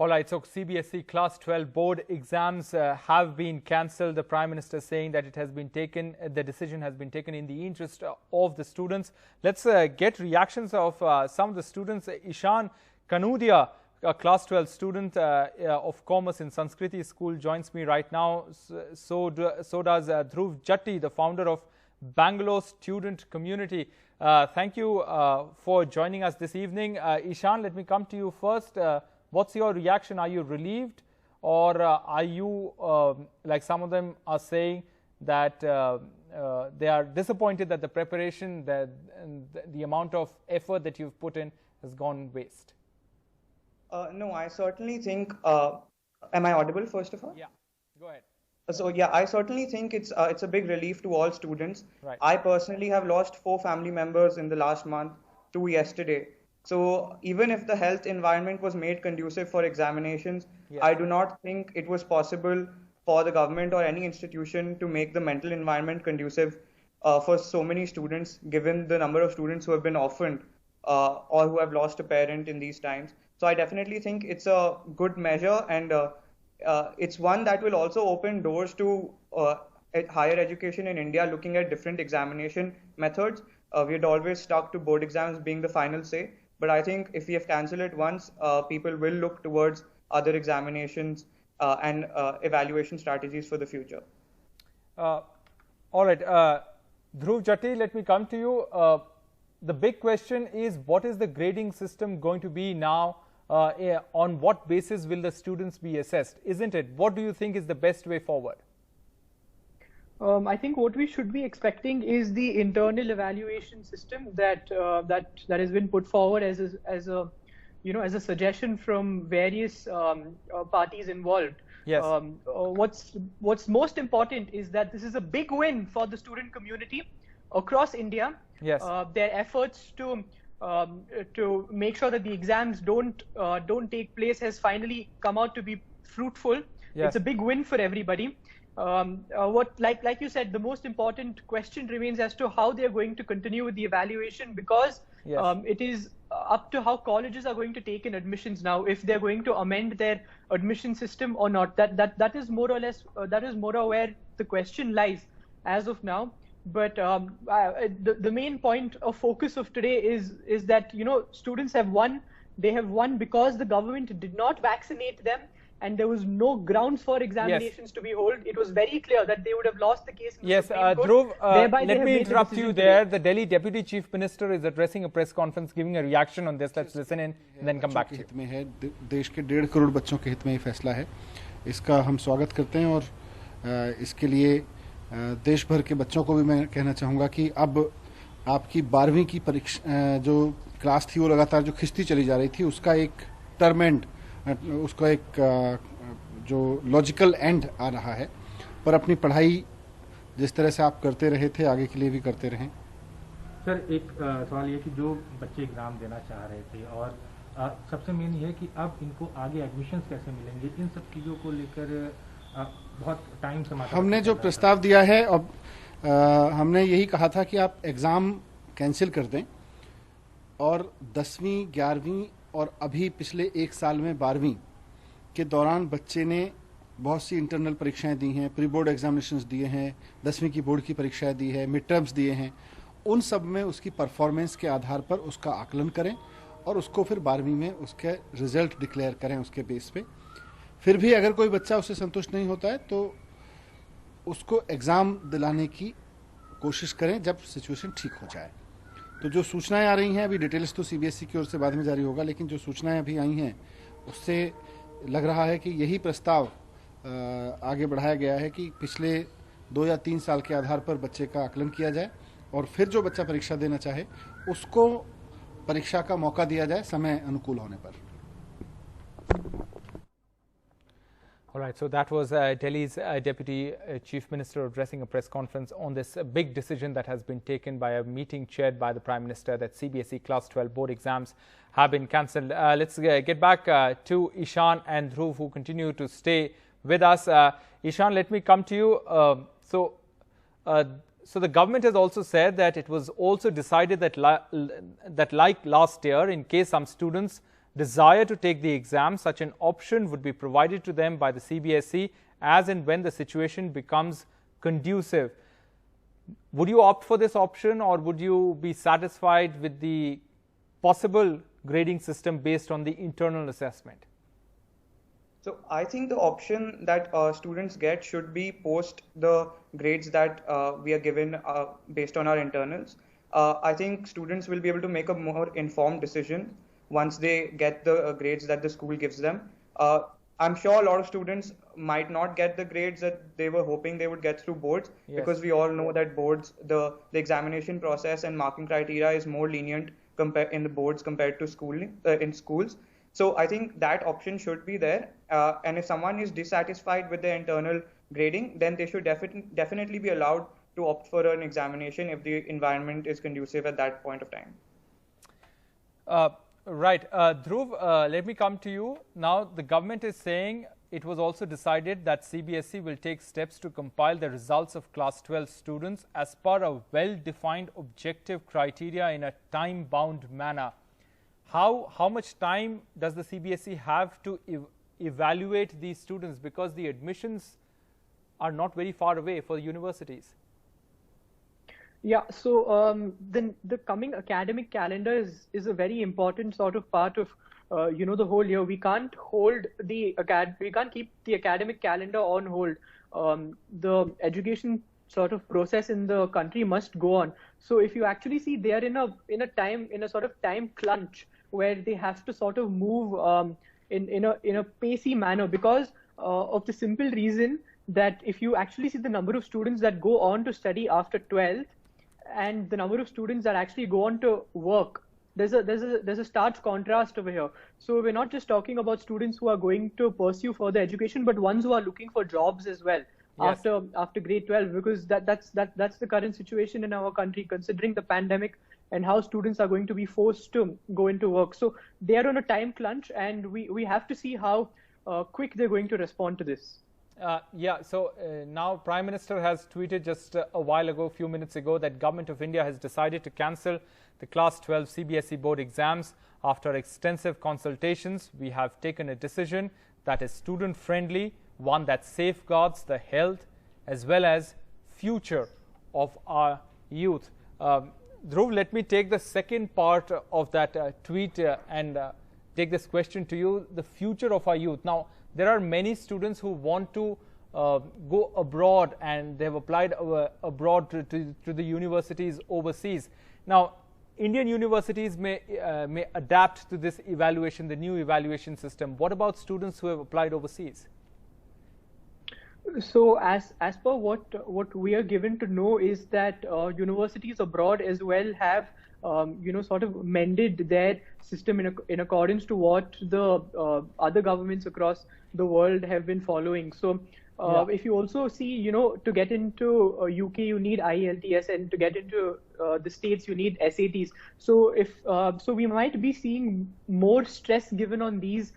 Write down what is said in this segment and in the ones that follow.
All right, so CBSE Class 12 board exams have been cancelled. The Prime Minister saying that it has been taken, the decision has been taken in the interest of the students. Let's get reactions of some of the students. Ishan Kanudia, a Class 12 student of Commerce in Sanskriti School, joins me right now. So does Dhruv Jatti, the founder of Bangalore Student Community. Thank you for joining us this evening. Ishan, let me come to you first. What's your reaction? Are you relieved, or are you, like some of them are saying, that they are disappointed that the preparation, the amount of effort that you've put in has gone waste? No, I certainly think, am I audible first of all? Yeah, go ahead. So yeah, I certainly think it's a big relief to all students. Right. I personally have lost 4 family members in the last month, 2 yesterday. So even if the health environment was made conducive for examinations, yes, I do not think it was possible for the government or any institution to make the mental environment conducive for so many students, given the number of students who have been orphaned or who have lost a parent in these times. So I definitely think it's a good measure, and it's one that will also open doors to higher education in India, looking at different examination methods. We had always stuck to board exams being the final say. But I think if we have cancelled it once, people will look towards other examinations and evaluation strategies for the future. All right. Dhruv Jatti, let me come to you. The big question is, what is the grading system going to be now? On what basis will the students be assessed? Isn't it? What do you think is the best way forward? I think what we should be expecting is the internal evaluation system that has been put forward as a suggestion from various parties involved. Yes. What's most important is that this is a big win for the student community across India. Yes. Their efforts to make sure that the exams don't take place has finally come out to be fruitful. Yes. It's a big win for everybody. Like you said, the most important question remains as to how they are going to continue with the evaluation, because yes, it is up to how colleges are going to take in admissions now, if they're going to amend their admission system or not. That is more or less where the question lies as of now. But the main point of focus of today is that students have won. They have won because the government did not vaccinate them, and there was no grounds for examinations to be held. It was very clear that they would have lost the case in the Supreme Court. Dhruv, let me interrupt you there. The Delhi Deputy Chief Minister is addressing a press conference, giving a reaction on this. Let's listen in and then come back to you. देश के 1.5 करोड़ बच्चों के हित में ये फैसला है. इसका हम स्वागत करते हैं, और इसके लिए देश भर के बच्चों को भी मैं कहना चाहूँगा कि अब आपकी 12वीं की परीक्षा जो क्लास थी वो लगातार जो खिंचती चली जा रही थी, उसका एक टर्म एंड, उसका एक जो लॉजिकल एंड आ रहा है. पर अपनी पढ़ाई जिस तरह से आप करते रहे थे, आगे के लिए भी करते रहें. सर, एक सवाल ये कि जो बच्चे एग्ज़ाम देना चाह रहे थे, और सबसे मेन ये है कि अब इनको आगे एडमिशन्स कैसे मिलेंगे, इन सब चीज़ों को लेकर बहुत टाइम से हमने जो प्रस्ताव दिया है, अब हमने यही कहा था कि आप एग्ज़ाम कैंसिल कर दें, और 10वीं 11वीं और अभी पिछले 1 साल में 12वीं के दौरान बच्चे ने बहुत सी इंटरनल परीक्षाएं दी हैं, प्री बोर्ड एग्जामिनेशंस दिए हैं, 10वीं की बोर्ड की परीक्षाएं दी है, मिड टर्म्स दिए हैं. उन सब में उसकी परफॉर्मेंस के आधार पर उसका आकलन करें, और उसको फिर 12वीं में उसके रिजल्ट डिक्लेयर करें उसके बेस पे. फिर भी अगर कोई बच्चा उससे संतुष्ट नहीं होता है तो उसको एग्ज़ाम दिलाने की कोशिश करें जब सिचुएशन ठीक हो जाए. तो जो सूचनाएं आ रही हैं, अभी डिटेल्स तो CBSE की ओर से बाद में जारी होगा, लेकिन जो सूचनाएं अभी आई हैं उससे लग रहा है कि यही प्रस्ताव आगे बढ़ाया गया है कि पिछले 2 या 3 साल के आधार पर बच्चे का आकलन किया जाए, और फिर जो बच्चा परीक्षा देना चाहे उसको परीक्षा का मौका दिया जाए समय अनुकूल होने पर. All right, so that was Delhi's Deputy Chief Minister addressing a press conference on this big decision that has been taken by a meeting chaired by the Prime Minister, that CBSE Class 12 board exams have been cancelled. Let's get back to Ishan and Dhruv, who continue to stay with us. Ishan, let me come to you. So the government has also said that it was also decided that, like last year, in case some students desire to take the exam, such an option would be provided to them by the CBSE as and when the situation becomes conducive. Would you opt for this option, or would you be satisfied with the possible grading system based on the internal assessment? So I think the option that students get should be post the grades that we are given based on our internals. I think students will be able to make a more informed decision once they get the grades that the school gives them. I'm sure a lot of students might not get the grades that they were hoping they would get through boards, because we all know that boards, the examination process and marking criteria is more lenient in the boards compared to in schools. So I think that option should be there. And if someone is dissatisfied with the internal grading, then they should definitely be allowed to opt for an examination if the environment is conducive at that point of time. Right. Dhruv, let me come to you. Now, the government is saying it was also decided that CBSE will take steps to compile the results of Class 12 students as per a well-defined objective criteria in a time-bound manner. How much time does the CBSE have to evaluate these students, because the admissions are not very far away for the universities? Yeah, so the coming academic calendar is a very important sort of part of the whole year. We can't keep the academic calendar on hold. The education sort of process in the country must go on. So if you actually see, they are in a sort of time crunch where they have to sort of move in a pacey manner, because of the simple reason that if you actually see the number of students that go on to study after 12th and the number of students that actually go on to work, there's a stark contrast over here. So we're not just talking about students who are going to pursue further education, but ones who are looking for jobs as well. Yes. After grade 12, because that's the current situation in our country, considering the pandemic and how students are going to be forced to go into work. So they are on a time crunch, and we have to see how quick they're going to respond to this. So now Prime Minister has tweeted just a while ago, a few minutes ago, that Government of India has decided to cancel the Class 12 CBSE board exams. After extensive consultations, we have taken a decision that is student friendly, one that safeguards the health as well as future of our youth. Dhruv, let me take the second part of that tweet and take this question to you, the future of our youth. Now, there are many students who want to go abroad, and they have applied abroad to the universities overseas. Now, Indian universities may adapt to this evaluation, the new evaluation system. What about students who have applied overseas? So as per what we are given to know is that universities abroad as well have sort of mended their system in accordance to what the other governments across the world have been following. So if you also see, to get into UK you need IELTS, and to get into the States you need SATs. So so we might be seeing more stress given on these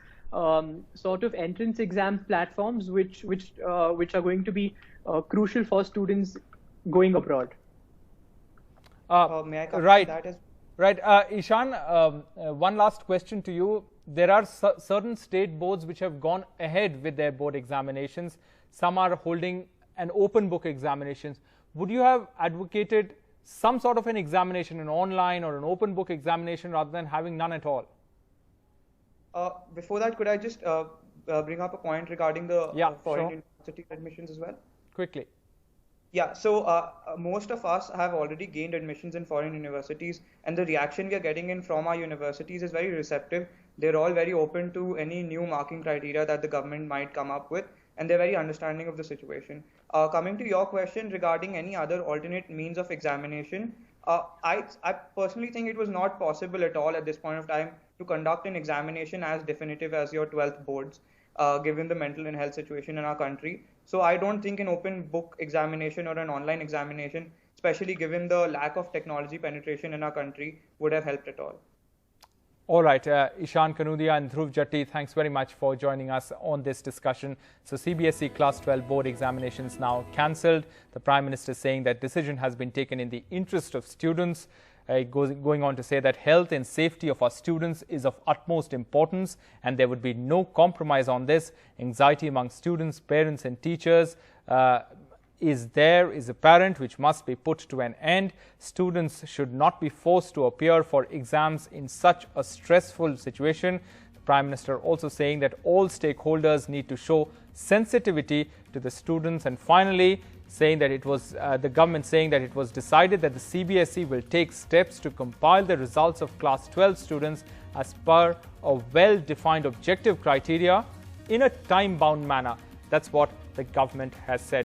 sort of entrance exam platforms, which are going to be crucial for students going abroad. May I come right. to that as Right. Ishan, one last question to you. There are certain state boards which have gone ahead with their board examinations. Some are holding an open book examinations. Would you have advocated some sort of an examination, an online or an open book examination, rather than having none at all? Before that, could I just bring up a point regarding the foreign university admissions as well? Quickly. Yeah, so most of us have already gained admissions in foreign universities, and the reaction we are getting from our universities is very receptive. They're all very open to any new marking criteria that the government might come up with, and they're very understanding of the situation. Coming to your question regarding any other alternate means of examination, I personally think it was not possible at all at this point of time to conduct an examination as definitive as your 12th boards, given the mental and health situation in our country. So I don't think an open book examination or an online examination, especially given the lack of technology penetration in our country, would have helped at all. All right, Ishan Kanudia and Dhruv Jatti, thanks very much for joining us on this discussion. So CBSE Class 12 board examinations now cancelled. The Prime Minister saying that decision has been taken in the interest of students. going on to say that health and safety of our students is of utmost importance and there would be no compromise on this. Anxiety among students, parents and teachers is apparent, which must be put to an end. Students should not be forced to appear for exams in such a stressful situation. The Prime Minister also saying that all stakeholders need to show sensitivity to the students, and finally saying that it was the government saying that it was decided that the CBSE will take steps to compile the results of Class 12 students as per a well-defined objective criteria in a time-bound manner. That's what the government has said.